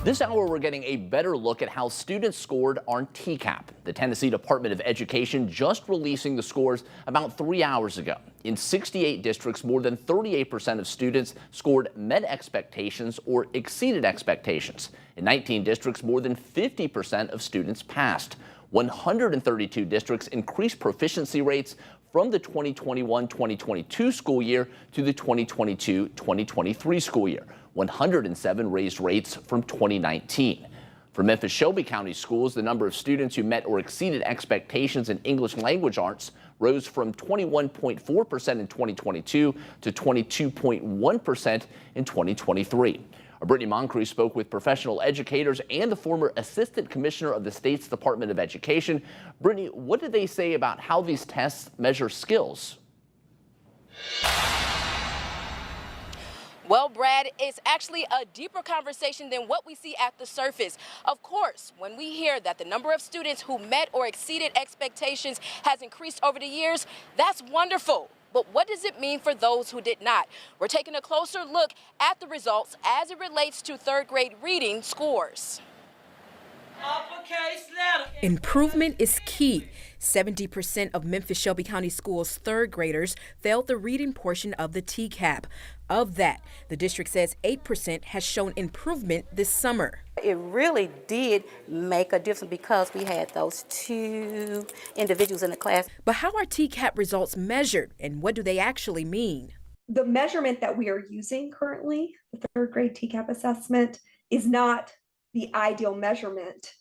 This hour, we're getting a better look at how students scored on TCAP. The Tennessee Department of Education just releasing the scores about 3 hours ago. In 68 districts, more than 38% of students scored met expectations or exceeded expectations. In 19 districts, more than 50% of students passed. 132 districts increased proficiency rates from the 2021-2022 school year to the 2022-2023 school year. 107 raised rates from 2019. For Memphis Shelby County schools, the number of students who met or exceeded expectations in English language arts rose from 21.4% in 2022 to 22.1% in 2023. Brittani Moncrease spoke with professional educators and the former assistant commissioner of the state's Department of Education. Brittani, what did they say about how these tests measure skills? Well, Brad, it's actually a deeper conversation than what we see at the surface. Of course, when we hear that the number of students who met or exceeded expectations has increased over the years, that's wonderful. But what does it mean for those who did not? We're taking a closer look at the results as it relates to third grade reading scores. Improvement is key. 70% of Memphis Shelby County Schools' third graders failed the reading portion of the TCAP. Of that, the district says 8% has shown improvement this summer. It really did make a difference because we had those two individuals in the class. But how are TCAP results measured, and what do they actually mean? The measurement that we are using currently, the third grade TCAP assessment, is not the ideal measurement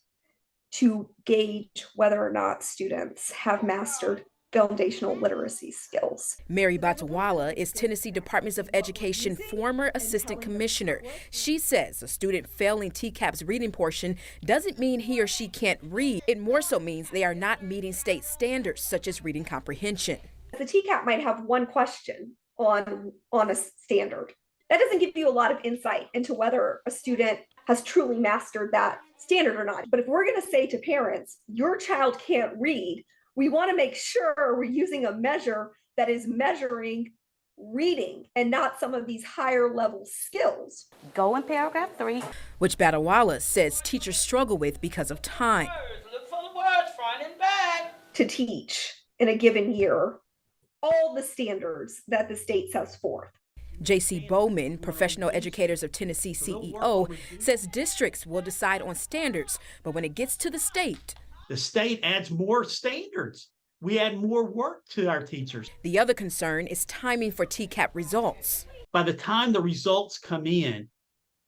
to gauge whether or not students have mastered foundational literacy skills. Mary Batawala is Tennessee Department of Education former assistant commissioner. She says a student failing TCAP's reading portion doesn't mean he or she can't read. It more so means they are not meeting state standards such as reading comprehension. The TCAP might have one question on a standard. That doesn't give you a lot of insight into whether a student has truly mastered that standard or not. But if we're going to say to parents, your child can't read, we want to make sure we're using a measure that is measuring reading and not some of these higher level skills. Go in paragraph 3. Which Batawala says teachers struggle with because of time. Look for the words front and back. To teach in a given year all the standards that the state sets forth. J.C. Bowman, Professional Educators of Tennessee CEO, says districts will decide on standards, but when it gets to the state adds more standards. We add more work to our teachers. The other concern is timing for TCAP results. By the time the results come in,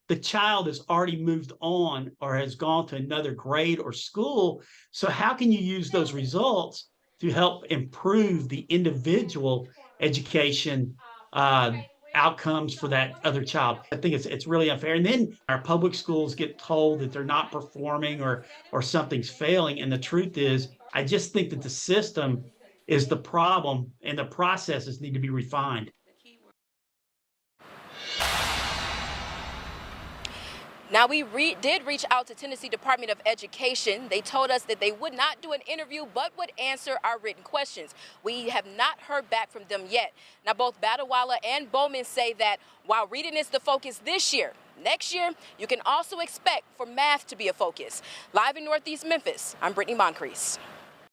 the child has already moved on or has gone to another grade or school. So how can you use those results to help improve the individual education outcomes for that other child? I think it's really unfair. And then our public schools get told that they're not performing or something's failing. And the truth is, I just think that the system is the problem and the processes need to be refined. Now, we did reach out to Tennessee Department of Education. They told us that they would not do an interview, but would answer our written questions. We have not heard back from them yet. Now, both Batawala and Bowman say that while reading is the focus this year, next year, you can also expect for math to be a focus. Live in Northeast Memphis, I'm Brittani Moncrease.